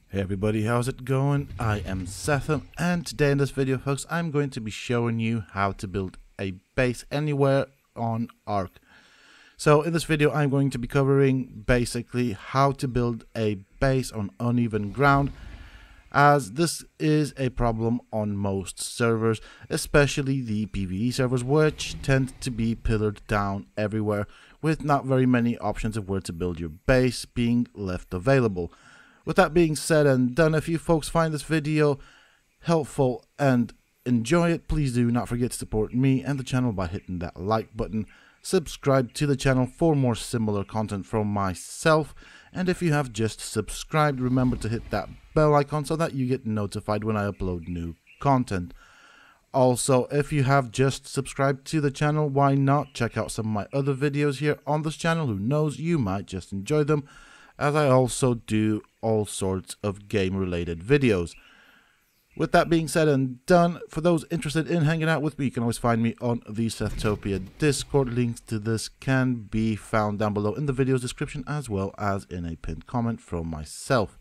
Hey everybody, how's it going? I am Sethum, and today in this video, folks, I'm going to be showing you how to build a base anywhere on Ark. So in this video, I'm going to be covering basically how to build a base on uneven ground, as this is a problem on most servers, especially the PvE servers, which tend to be pillared down everywhere, with not very many options of where to build your base being left available. With that being said and done, if you folks find this video helpful and enjoy it, please do not forget to support me and the channel by hitting that like button. Subscribe to the channel for more similar content from myself. And if you have just subscribed, remember to hit that bell icon so that you get notified when I upload new content. Also, if you have just subscribed to the channel, why not check out some of my other videos here on this channel? Who knows, you might just enjoy them, as I also do all sorts of game related videos. With that being said and done, for those interested in hanging out with me, you can always find me on the Sethtopia Discord. Links to this can be found down below in the video's description, as well as in a pinned comment from myself.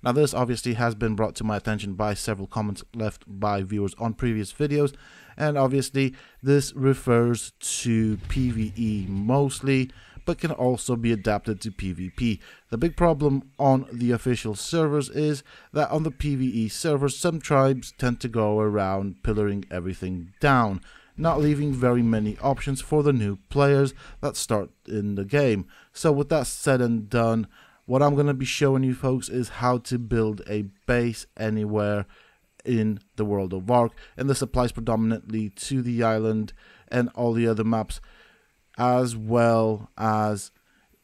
Now, this obviously has been brought to my attention by several comments left by viewers on previous videos, and obviously this refers to PvE mostly, but can also be adapted to PvP. The big problem on the official servers is that on the PvE servers, some tribes tend to go around pillaring everything down, not leaving very many options for the new players that start in the game. So with that said and done, what I'm going to be showing you folks is how to build a base anywhere in the world of Ark, and this applies predominantly to the island and all the other maps, as well as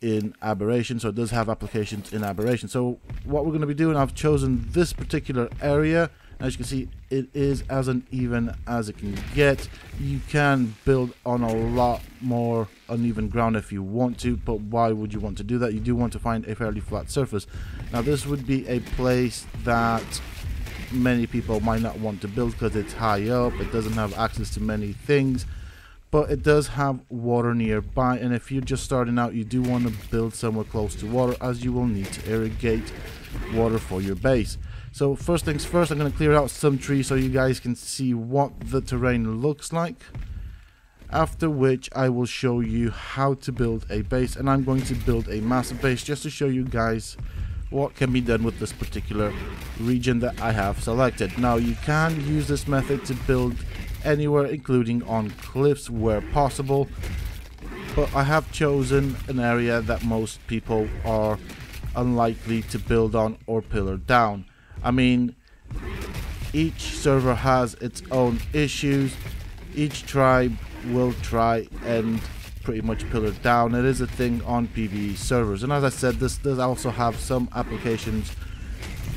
in Aberration. So it does have applications in Aberration. So what we're going to be doing, I've chosen this particular area. As you can see, it is as uneven as it can get. You can build on a lot more uneven ground if you want to, but why would you want to do that? You do want to find a fairly flat surface. Now, this would be a place that many people might not want to build because it's high up, it doesn't have access to many things, but it does have water nearby, and if you're just starting out, you do want to build somewhere close to water, as you will need to irrigate water for your base. So first things first, I'm going to clear out some trees so you guys can see what the terrain looks like, after which I will show you how to build a base, and I'm going to build a massive base just to show you guys what can be done with this particular region that I have selected. Now, you can use this method to build anywhere, including on cliffs where possible, but I have chosen an area that most people are unlikely to build on or pillar down. I mean, each server has its own issues. Each tribe will try and pretty much pillar down. It is a thing on PvE servers, and as I said, this does also have some applications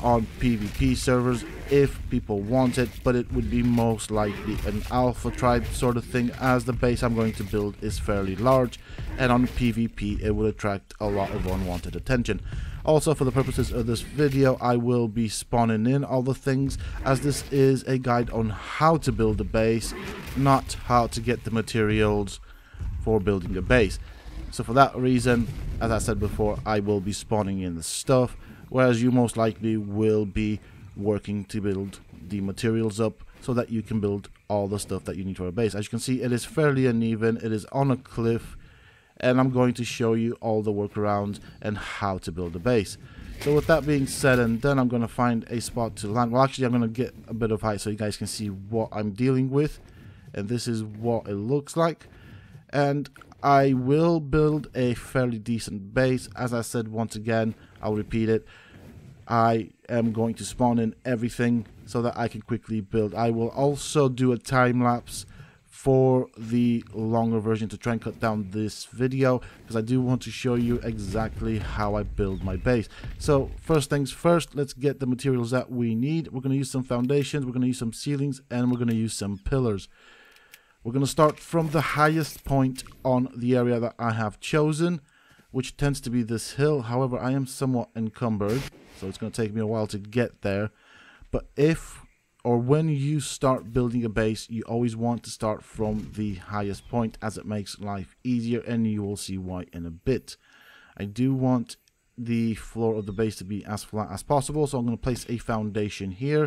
on PvP servers if people want it, but it would be most likely an alpha tribe sort of thing, as the base I'm going to build is fairly large, and on PvP it would attract a lot of unwanted attention. Also, for the purposes of this video, I will be spawning in all the things, as this is a guide on how to build a base, not how to get the materials for building a base. So for that reason, as I said before, I will be spawning in the stuff, whereas you most likely will be working to build the materials up so that you can build all the stuff that you need for a base. As you can see, it is fairly uneven, it is on a cliff, and I'm going to show you all the workarounds and how to build a base. So with that being said and done, I'm going to find a spot to land. Well, actually, I'm going to get a bit of height so you guys can see what I'm dealing with, and this is what it looks like. And I will build a fairly decent base. As I said, once again, I'll repeat it, I am going to spawn in everything so that I can quickly build. I will also do a time lapse for the longer version to try and cut down this video, because I do want to show you exactly how I build my base. So first things first, let's get the materials that we need. We're going to use some foundations, we're going to use some ceilings, and we're going to use some pillars. We're going to start from the highest point on the area that I have chosen, which tends to be this hill. However, I am somewhat encumbered, so it's going to take me a while to get there. But if or when you start building a base, you always want to start from the highest point, as it makes life easier, and you will see why in a bit. I do want the floor of the base to be as flat as possible. So I'm going to place a foundation here.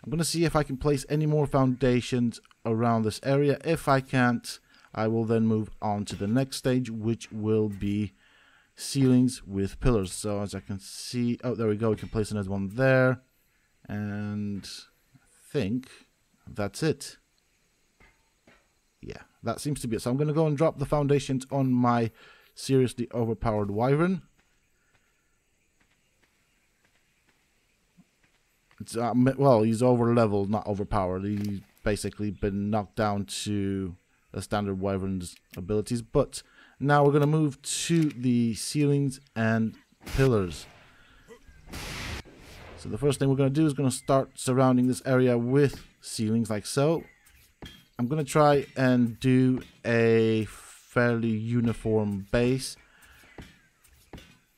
I'm going to see if I can place any more foundations around this area. If I can't, I will then move on to the next stage, which will be ceilings with pillars. So as I can see, oh, there we go. We can place another one there. And I think that's it. Yeah, that seems to be it. So I'm going to go and drop the foundations on my seriously overpowered wyvern. It's, well, he's over leveled, not overpowered. He's basically been knocked down to the standard wyvern's abilities. But now we're going to move to the ceilings and pillars. So the first thing we're going to do is going to start surrounding this area with ceilings like so. I'm going to try and do a fairly uniform base.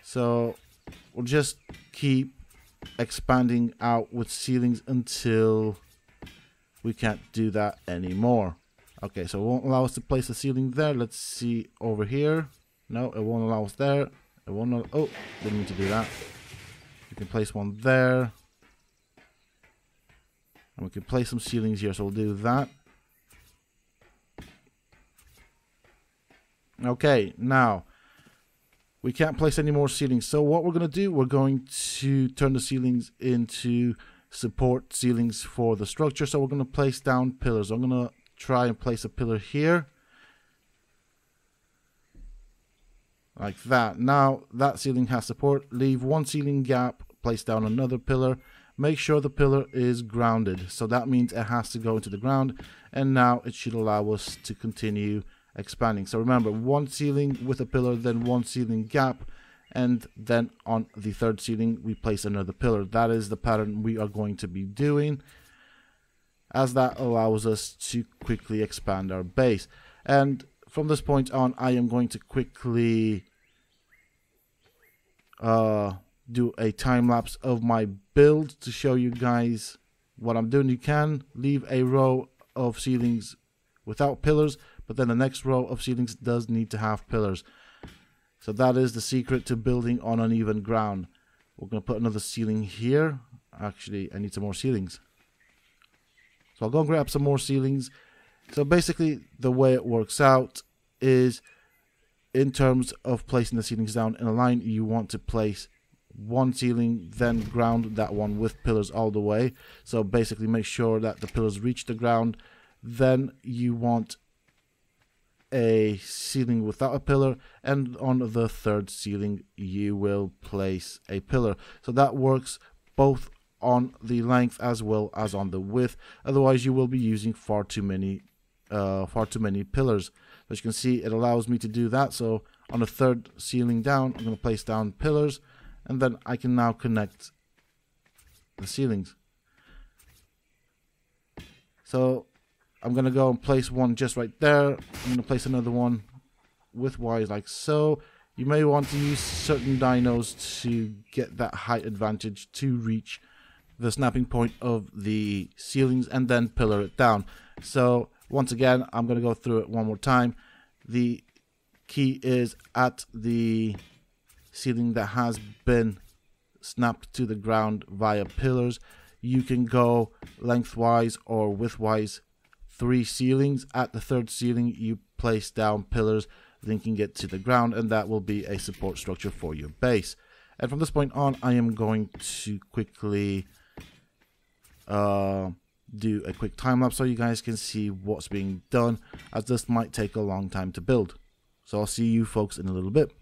So we'll just keep expanding out with ceilings until we can't do that anymore. Okay, so it won't allow us to place a ceiling there. Let's see over here. No, it won't allow us there. It won't. Oh, didn't need to do that. We can place one there. And we can place some ceilings here, so we'll do that. Okay, now we can't place any more ceilings. So what we're going to do, we're going to turn the ceilings into support ceilings for the structure. So we're going to place down pillars. I'm going to try and place a pillar here. Like that. Now that ceiling has support. Leave one ceiling gap, place down another pillar. Make sure the pillar is grounded. So that means it has to go into the ground. And now it should allow us to continue expanding. So remember, one ceiling with a pillar, then one ceiling gap, and then on the third ceiling we place another pillar. That is the pattern we are going to be doing, as that allows us to quickly expand our base. And from this point on, I am going to quickly do a time lapse of my build to show you guys what I'm doing. You can leave a row of ceilings without pillars, but then the next row of ceilings does need to have pillars. So that is the secret to building on uneven ground. We're going to put another ceiling here. Actually, I need some more ceilings. So I'll go and grab some more ceilings. So basically, the way it works out is, in terms of placing the ceilings down in a line, you want to place one ceiling, then ground that one with pillars all the way. So basically, make sure that the pillars reach the ground. Then you want a ceiling without a pillar, and on the third ceiling you will place a pillar. So that works both on the length as well as on the width. Otherwise you will be using far too many pillars. As you can see, it allows me to do that. So on the third ceiling down, I'm going to place down pillars, and then I can now connect the ceilings. So I'm going to go and place one just right there. I'm going to place another one widthwise like so. You may want to use certain dinos to get that height advantage to reach the snapping point of the ceilings and then pillar it down. So once again, I'm going to go through it one more time. The key is at the ceiling that has been snapped to the ground via pillars, you can go lengthwise or widthwise 3 ceilings. At the third ceiling you place down pillars linking it to the ground, and that will be a support structure for your base. And from this point on, I am going to quickly do a quick time lapse so you guys can see what's being done, as this might take a long time to build. So I'll see you folks in a little bit.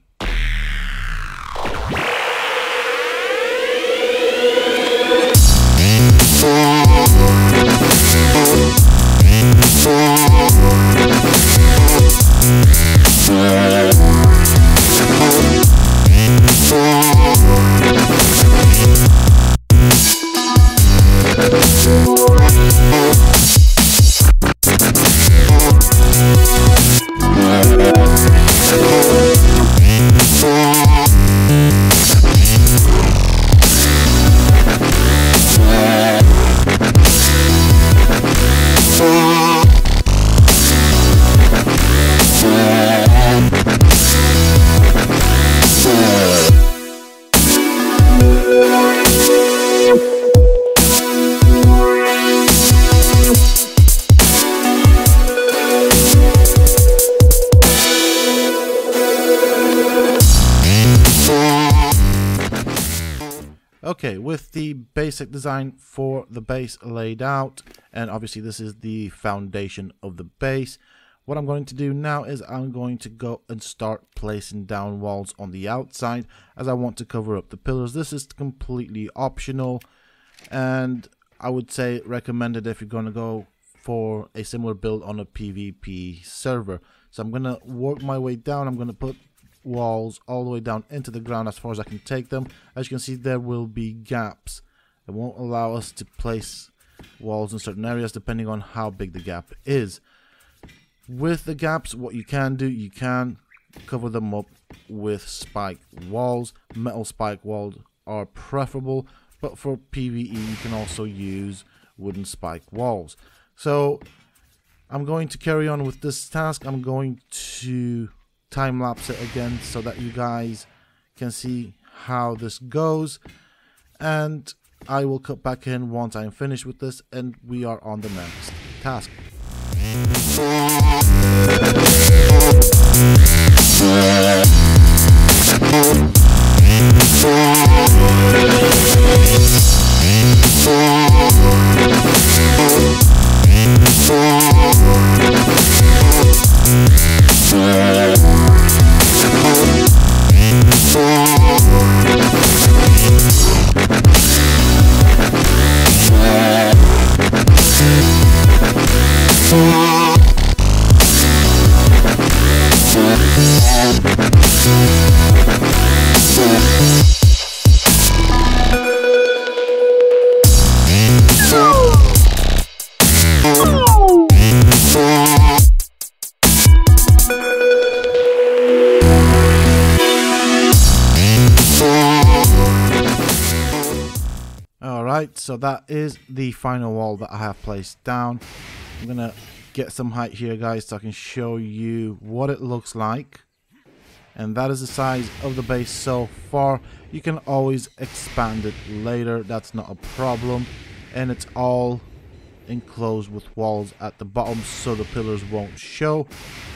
Okay, with the basic design for the base laid out, and obviously this is the foundation of the base, what I'm going to do now is I'm going to go and start placing down walls on the outside, as I want to cover up the pillars. This is completely optional, and I would say recommended if you're going to go for a similar build on a PvP server. So I'm going to work my way down. I'm going to put walls all the way down into the ground as far as I can take them. As you can see, there will be gaps. It won't allow us to place walls in certain areas depending on how big the gap is. With the gaps, what you can do, you can cover them up with spike walls. Metal spike walls are preferable, but for PvE you can also use wooden spike walls. So I'm going to carry on with this task. I'm going to time lapse it again so that you guys can see how this goes, and I will cut back in once I'm finished with this and we are on the next task. Alright, so that is the final wall that I have placed down. I'm gonna get some height here, guys, so I can show you what it looks like. And that is the size of the base so far. You can always expand it later, that's not a problem. And it's all enclosed with walls at the bottom so the pillars won't show.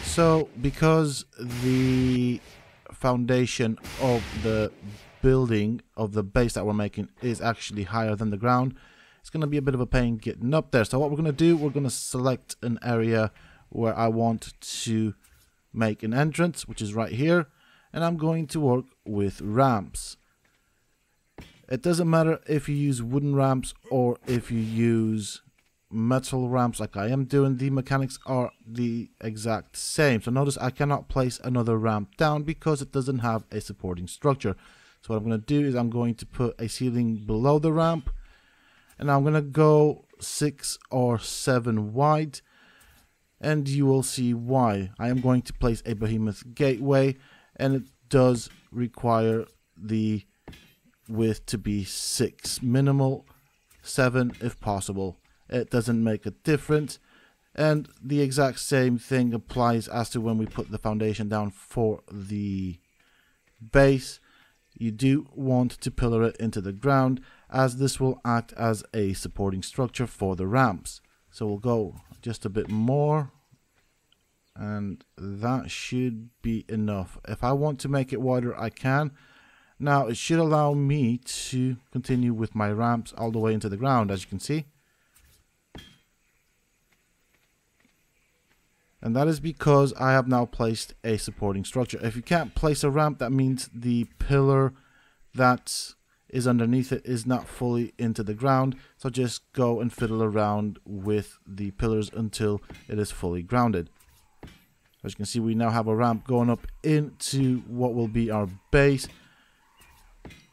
So because the foundation of the building of the base that we're making is actually higher than the ground, it's going to be a bit of a pain getting up there. So what we're going to do, we're going to select an area where I want to make an entrance, which is right here, and I'm going to work with ramps. It doesn't matter if you use wooden ramps or if you use metal ramps like I am doing, the mechanics are the exact same. So notice I cannot place another ramp down because it doesn't have a supporting structure. So what I'm going to do is I'm going to put a ceiling below the ramp, and I'm going to go 6 or 7 wide, and you will see why. I am going to place a Bemis Gateway, and it does require the width to be 6 minimal, 7 if possible. It doesn't make a difference, and the exact same thing applies as to when we put the foundation down for the base. You do want to pillar it into the ground, as this will act as a supporting structure for the ramps. So we'll go just a bit more, and that should be enough. If I want to make it wider, I can. Now it should allow me to continue with my ramps all the way into the ground, as you can see. And that is because I have now placed a supporting structure. If you can't place a ramp, that means the pillar that is underneath it is not fully into the ground. So just go and fiddle around with the pillars until it is fully grounded. As you can see, we now have a ramp going up into what will be our base.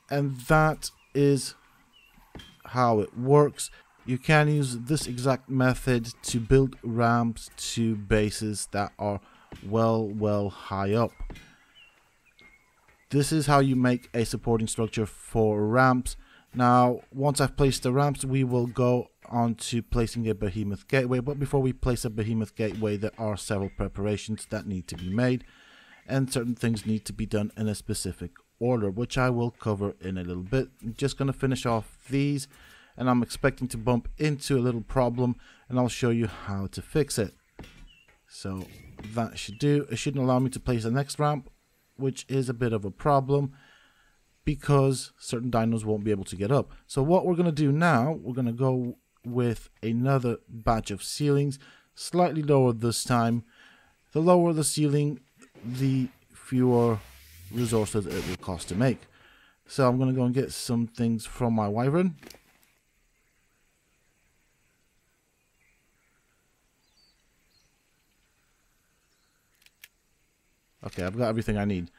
And that is how it works. You can use this exact method to build ramps to bases that are well high up. This is how you make a supporting structure for ramps. Now, once I've placed the ramps, we will go on to placing a Bemis Gateway. But before we place a Bemis Gateway, there are several preparations that need to be made, and certain things need to be done in a specific order, which I will cover in a little bit. I'm just going to finish off these, and I'm expecting to bump into a little problem, and I'll show you how to fix it. So that should do. It shouldn't allow me to place the next ramp, which is a bit of a problem, because certain dinos won't be able to get up. So what we're going to do now, we're going to go with another batch of ceilings, slightly lower this time. The lower the ceiling, the fewer resources it will cost to make. So I'm going to go and get some things from my wyvern. Okay, I've got everything I need.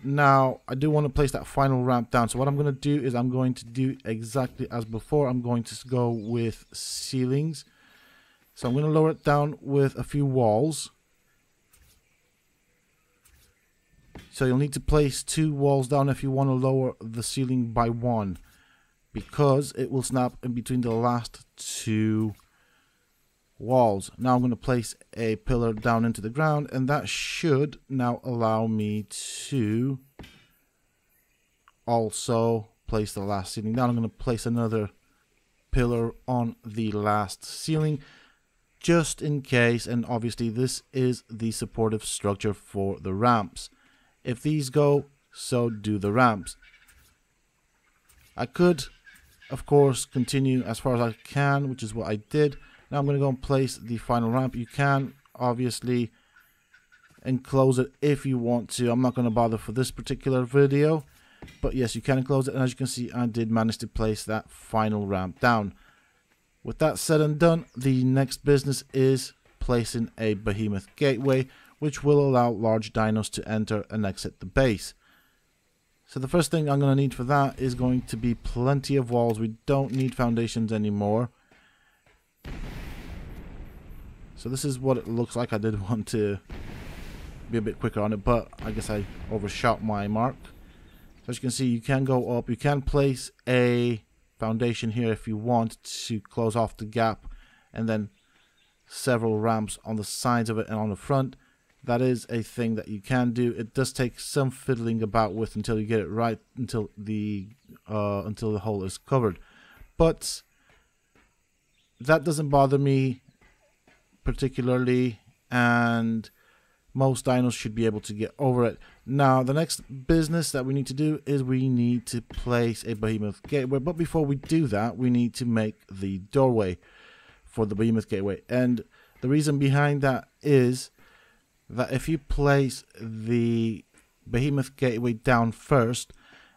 Now I do want to place that final ramp down. So what I'm going to do is I'm going to do exactly as before. I'm going to go with ceilings. So I'm going to lower it down with a few walls. So you'll need to place 2 walls down if you want to lower the ceiling by 1, because it will snap in between the last 2 walls. Now I'm going to place a pillar down into the ground, and that should now allow me to also place the last ceiling down. I'm going to place another pillar on the last ceiling just in case, and obviously this is the supportive structure for the ramps. If these go, so do the ramps. I could, of course, continue as far as I can, which is what I did. Now I'm going to go and place the final ramp. You can obviously enclose it if you want to. I'm not going to bother for this particular video, but yes, you can enclose it. And as you can see, I did manage to place that final ramp down. With that said and done, the next business is placing a Behemoth Gateway, which will allow large dinos to enter and exit the base. So the first thing I'm going to need for that is going to be plenty of walls. We don't need foundations anymore. So this is what it looks like. I did want to be a bit quicker on it, but I guess I overshot my mark. So as you can see, you can go up. You can place a foundation here if you want to close off the gap, and then several ramps on the sides of it and on the front. That is a thing that you can do. It does take some fiddling about with until you get it right, until the hole is covered. But that doesn't bother me particularly, and most dinos should be able to get over it. Now the next business that we need to do is we need to place a Behemoth Gateway, but before we do that, we need to make the doorway for the Behemoth Gateway. And the reason behind that is that if you place the Behemoth Gateway down first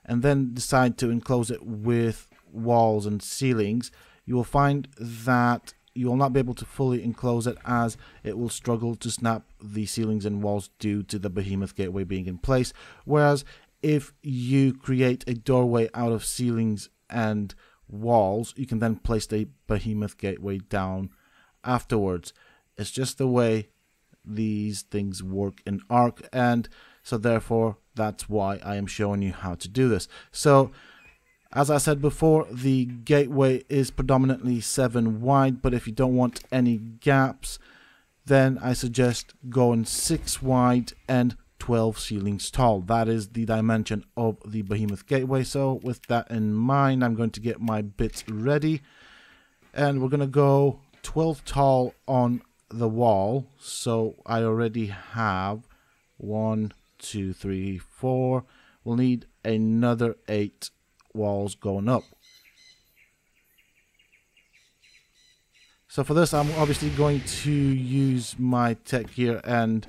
and then decide to enclose it with walls and ceilings, you will find that you will not be able to fully enclose it, as it will struggle to snap the ceilings and walls due to the Behemoth Gateway being in place. Whereas if you create a doorway out of ceilings and walls, you can then place the Behemoth Gateway down afterwards. It's just the way these things work in Ark, and so therefore that's why I am showing you how to do this. So as I said before, the gateway is predominantly 7 wide, but if you don't want any gaps, then I suggest going 6 wide and 12 ceilings tall. That is the dimension of the Behemoth Gateway. So with that in mind, I'm going to get my bits ready, and we're going to go 12 tall on the wall. So I already have 1, 2, 3, 4. We'll need another 8 walls going up. So for this, I'm obviously going to use my tech here, and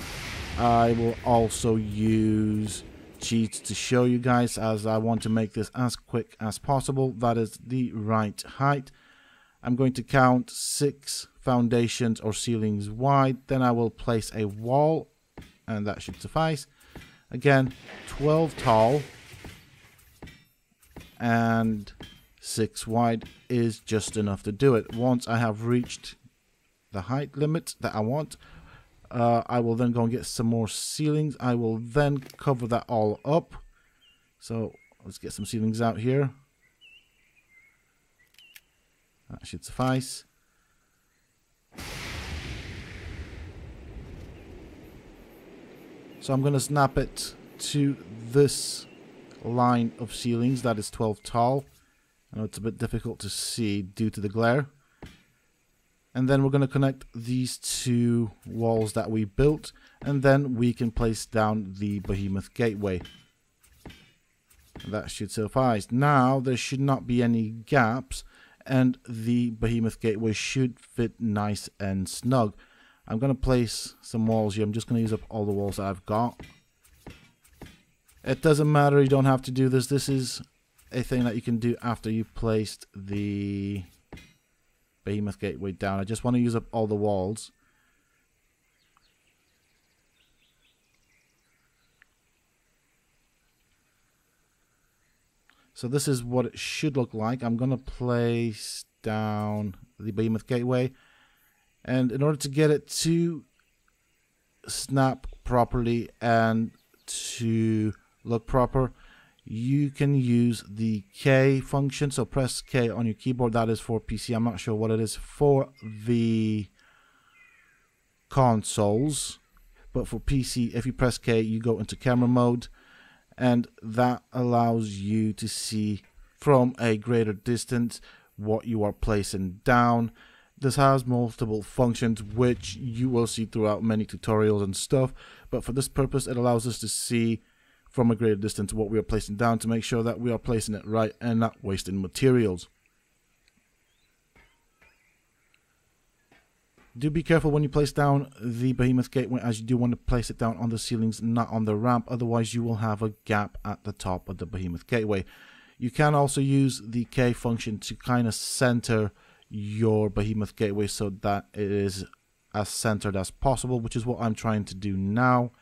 I will also use cheats to show you guys, as I want to make this as quick as possible. That is the right height. I'm going to count 6 foundations or ceilings wide, then I will place a wall, and that should suffice. Again, 12 tall and 6 wide is just enough to do it. Once I have reached the height limit that I want, I will then go and get some more ceilings. I will then cover that all up. So let's get some ceilings out here. That should suffice. So I'm going to snap it to this line of ceilings that is 12 tall. I know it's a bit difficult to see due to the glare. And then we're going to connect these 2 walls that we built, and then we can place down the Behemoth Gateway. That should suffice. Now there should not be any gaps, and the Behemoth Gateway should fit nice and snug. I'm going to place some walls here. I'm just going to use up all the walls I've got. It doesn't matter, you don't have to do this. This is a thing that you can do after you've placed the Behemoth Gateway down. I just want to use up all the walls. So this is what it should look like. I'm going to place down the Behemoth Gateway. And in order to get it to snap properly and to look proper, you can use the K function. So press K on your keyboard. That is for PC. I'm not sure what it is for the consoles. But for PC, if you press K, you go into camera mode. And that allows you to see from a greater distance what you are placing down. This has multiple functions which you will see throughout many tutorials and stuff, but for this purpose it allows us to see from a greater distance what we are placing down to make sure that we are placing it right and not wasting materials. Do be careful when you place down the Behemoth Gateway, as you do want to place it down on the ceilings, not on the ramp, otherwise you will have a gap at the top of the Behemoth Gateway. You can also use the K function to kind of center your Behemoth Gateway so that it is as centered as possible, which is what I'm trying to do now.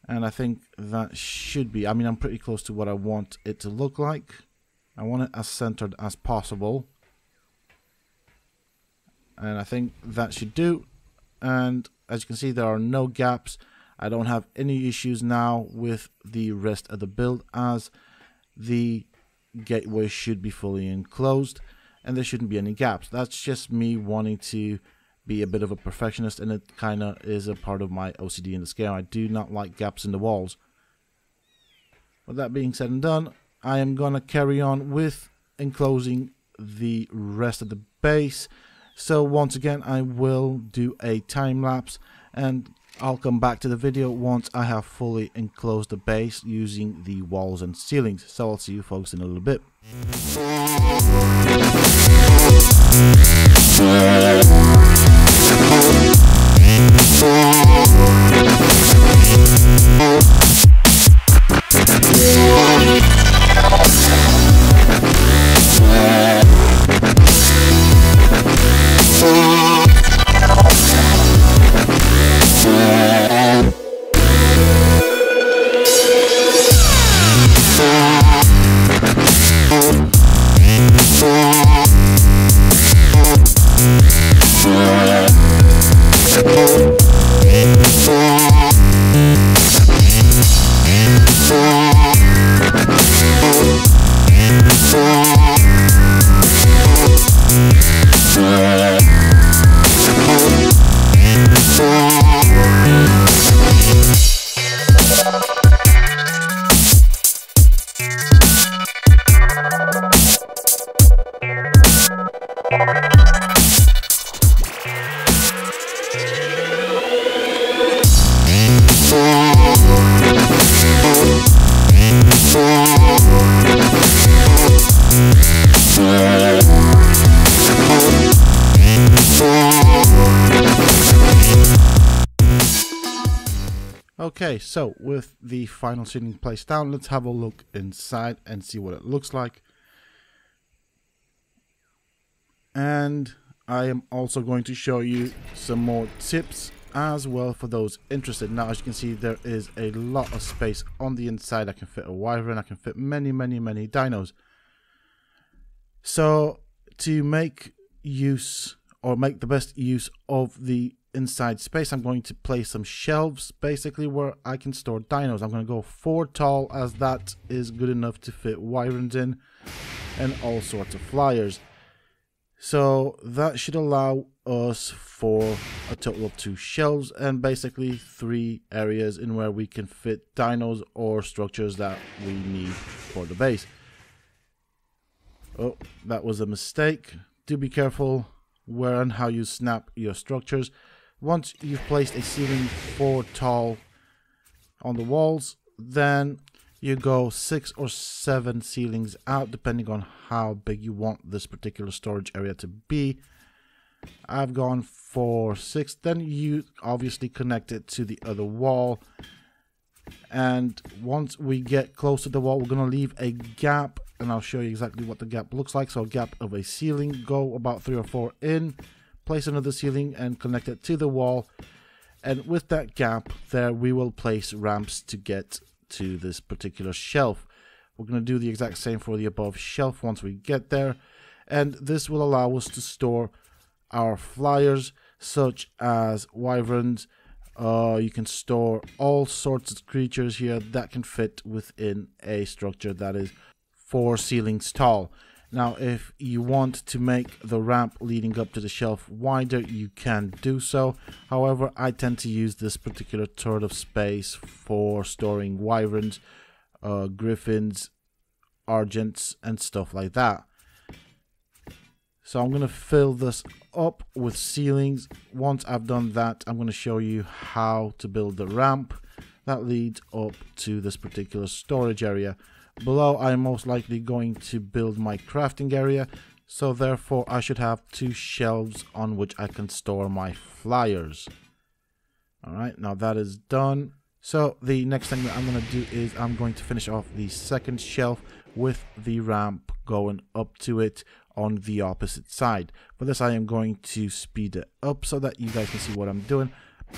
And I think that should be, I mean, I'm pretty close to what I want it to look like. I want it as centered as possible. And I think that should do. And as you can see, there are no gaps. I don't have any issues now with the rest of the build, as the gateway should be fully enclosed and there shouldn't be any gaps. That's just me wanting to be a bit of a perfectionist, and it kind of is a part of my OCD in this game. I do not like gaps in the walls. With that being said and done, I am going to carry on with enclosing the rest of the base. So once again, I will do a time lapse and I'll come back to the video once I have fully enclosed the base using the walls and ceilings. So I'll see you folks in a little bit. Okay, so with the final ceiling placed down, let's have a look inside and see what it looks like. And I am also going to show you some more tips as well for those interested. Now, as you can see, there is a lot of space on the inside. I can fit a wyvern, I can fit many dinos. So to make use or make the best use of the inside space, I'm going to place some shelves basically where I can store dinos. I'm going to go 4 tall, as that is good enough to fit wyverns in and all sorts of flyers. So that should allow us for a total of 2 shelves and basically 3 areas in where we can fit dinos or structures that we need for the base. Oh, that was a mistake. Do be careful where and how you snap your structures. Once you've placed a ceiling 4 tall on the walls, then you go 6 or 7 ceilings out, depending on how big you want this particular storage area to be. I've gone for 6. Then you obviously connect it to the other wall. And once we get close to the wall, we're going to leave a gap, and I'll show you exactly what the gap looks like. So a gap of a ceiling, go about 3 or 4 in, place another ceiling and connect it to the wall. And with that gap there, we will place ramps to get to this particular shelf. We're going to do the exact same for the above shelf once we get there. And this will allow us to store our flyers, such as wyverns. You can store all sorts of creatures here that can fit within a structure that is 4 ceilings tall. Now, if you want to make the ramp leading up to the shelf wider, you can do so. However, I tend to use this particular third of space for storing wyverns, griffins, argents, and stuff like that. So I'm going to fill this up with ceilings. Once I've done that, I'm going to show you how to build the ramp that leads up to this particular storage area. Below, I'm most likely going to build my crafting area, so therefore I should have 2 shelves on which I can store my flyers. Alright, now that is done. So the next thing that I'm going to do is I'm going to finish off the second shelf with the ramp going up to it on the opposite side. For this, I am going to speed it up so that you guys can see what I'm doing,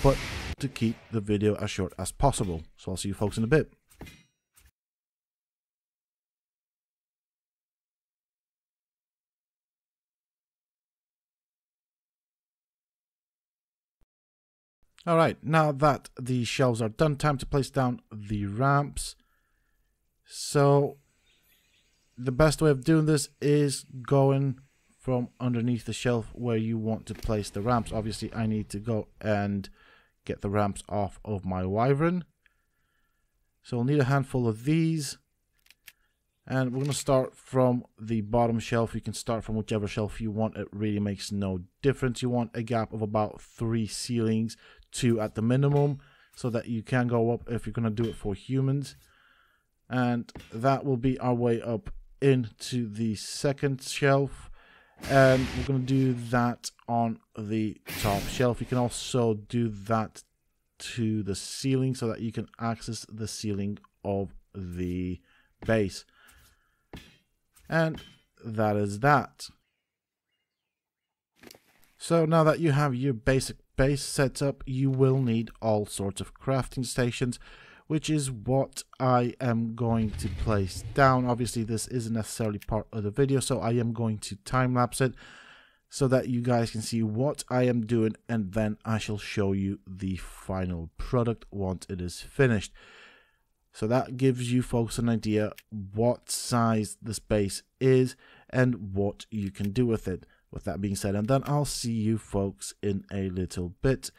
but to keep the video as short as possible. So I'll see you folks in a bit. Alright, now that the shelves are done, time to place down the ramps. So the best way of doing this is going from underneath the shelf where you want to place the ramps. Obviously, I need to go and get the ramps off of my wyvern. So we'll need a handful of these. And we're going to start from the bottom shelf. You can start from whichever shelf you want. It really makes no difference. You want a gap of about 3 ceilings, 2 at the minimum, so that you can go up if you're going to do it for humans. And that will be our way up into the second shelf. And we're going to do that on the top shelf. You can also do that to the ceiling so that you can access the ceiling of the base. And that is that. So now that you have your basic base set up, you will need all sorts of crafting stations, which is what I am going to place down. Obviously, this isn't necessarily part of the video, so I am going to time-lapse it so that you guys can see what I am doing, and then I shall show you the final product once it is finished. So that gives you folks an idea what size this base is and what you can do with it. With that being said, and then I'll see you folks in a little bit,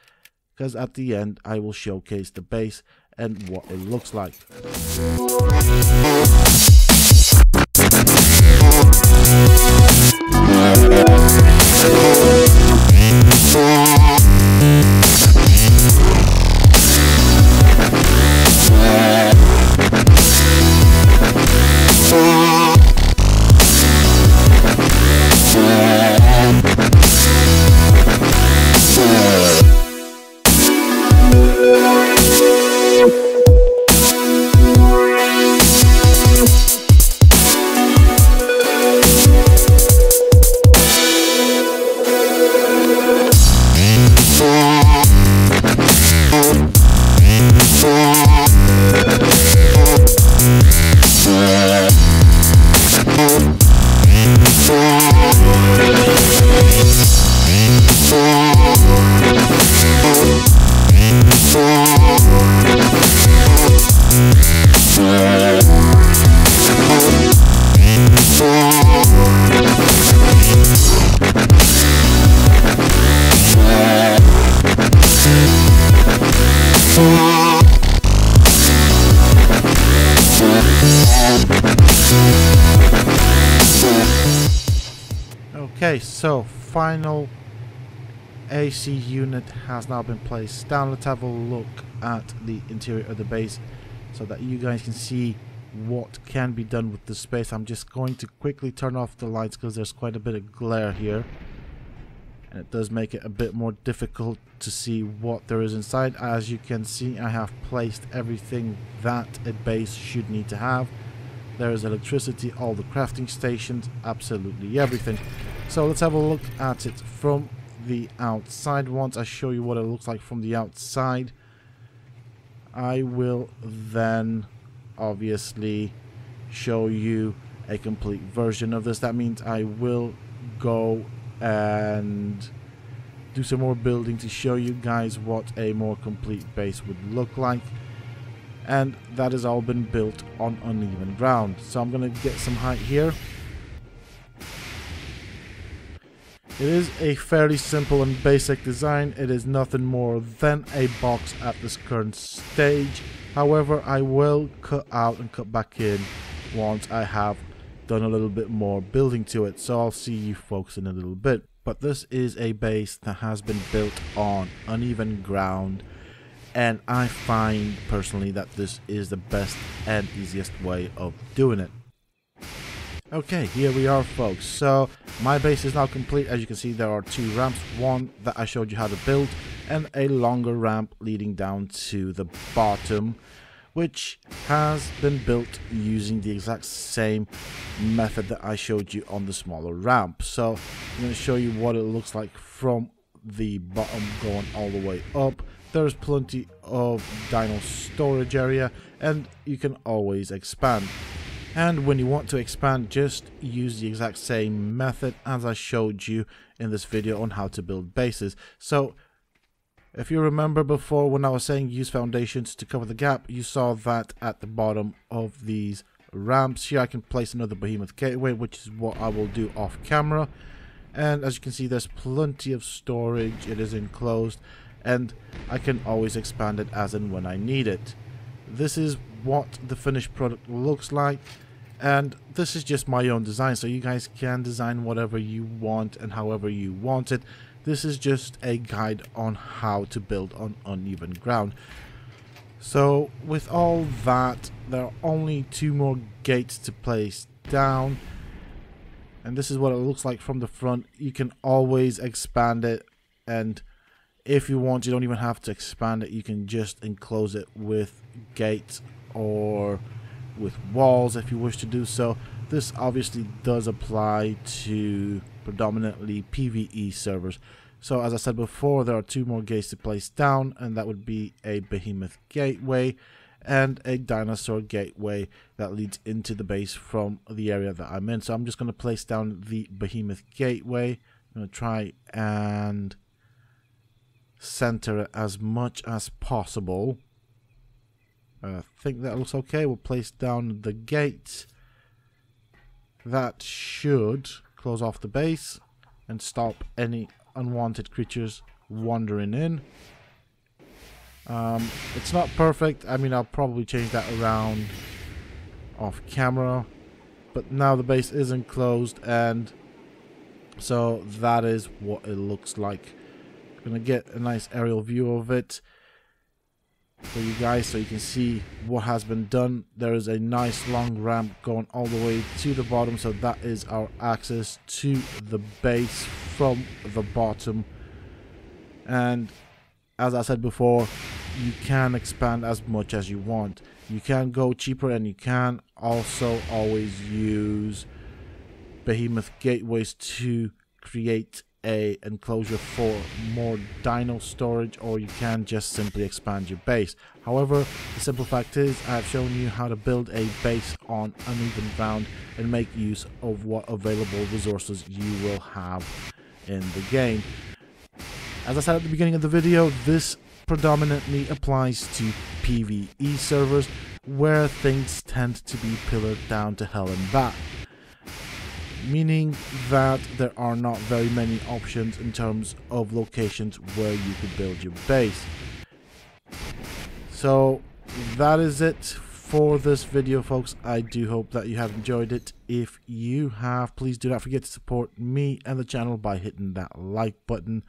because at the end I will showcase the base and what it looks like. Okay, so final AC unit has now been placed down. Let's have a look at the interior of the base so that you guys can see what can be done with this space. I'm just going to quickly turn off the lights because there's quite a bit of glare here, and it does make it a bit more difficult to see what there is inside. As you can see, I have placed everything that a base should need to have. There is electricity, all the crafting stations, absolutely everything. So let's have a look at it from the outside. Once I show you what it looks like from the outside, I will then obviously show you a complete version of this. That means I will go and do some more building to show you guys what a more complete base would look like, and that has all been built on uneven ground. So I'm gonna get some height here. It is a fairly simple and basic design. It is nothing more than a box at this current stage. However, I will cut out and cut back in once I have done a little bit more building to it. So I'll see you folks in a little bit. But this is a base that has been built on uneven ground, and I find personally that this is the best and easiest way of doing it. Okay, here we are, folks. So my base is now complete. As you can see, there are two ramps, one that I showed you how to build and a longer ramp leading down to the bottom, which has been built using the exact same method that I showed you on the smaller ramp. So I'm going to show you what it looks like from the bottom going all the way up. There's plenty of dino storage area, and you can always expand. And when you want to expand, just use the exact same method as I showed you in this video on how to build bases. So if you remember before, when I was saying use foundations to cover the gap, you saw that at the bottom of these ramps. Here I can place another Behemoth Gateway, which is what I will do off camera. And as you can see, there's plenty of storage. It is enclosed, and I can always expand it as and when I need it. This is what the finished product looks like, and this is just my own design, so you guys can design whatever you want and however you want it. This is just a guide on how to build on uneven ground. So with all that, there are only two more gates to place down, and this is what it looks like from the front. You can always expand it, and if you want, you don't even have to expand it. You can just enclose it with gates or with walls if you wish to do so. This obviously does apply to predominantly PvE servers. So as I said before, there are two more gates to place down, and that would be a Behemoth Gateway and a Dinosaur Gateway that leads into the base from the area that I'm in. So I'm just going to place down the Behemoth Gateway. I'm going to try and center it as much as possible. I think that looks okay. We'll place down the gate. That should close off the base and stop any unwanted creatures wandering in. It's not perfect. I mean, I'll probably change that around off camera, but now the base is enclosed, and so that is what it looks like. I'm gonna get a nice aerial view of it for you guys so you can see what has been done. There is a nice long ramp going all the way to the bottom, so that is our access to the base from the bottom. And as I said before, you can expand as much as you want. You can go cheaper, and you can also always use Behemoth Gateways to create a enclosure for more dino storage, or you can just simply expand your base. However, the simple fact is I have shown you how to build a base on uneven ground and make use of what available resources you will have in the game. As I said at the beginning of the video, this predominantly applies to PvE servers where things tend to be pillared down to hell and back, meaning that there are not very many options in terms of locations where you could build your base. So that is it for this video, folks. I do hope that you have enjoyed it. If you have, please do not forget to support me and the channel by hitting that like button.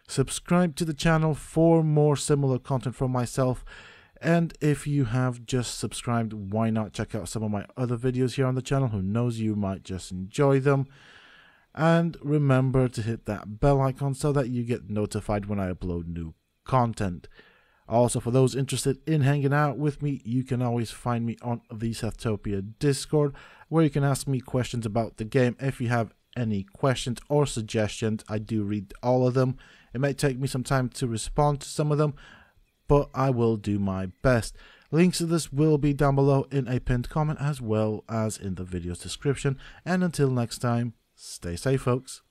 Subscribe to the channel for more similar content from myself, And if you have just subscribed, why not check out some of my other videos here on the channel? Who knows, you might just enjoy them. And remember to hit that bell icon so that you get notified when I upload new content. Also, for those interested in hanging out with me, you can always find me on the Sethtopia Discord, where you can ask me questions about the game. If you have any questions or suggestions, I do read all of them. It may take me some time to respond to some of them, but I will do my best. Links to this will be down below in a pinned comment as well as in the video's description. And until next time, stay safe, folks.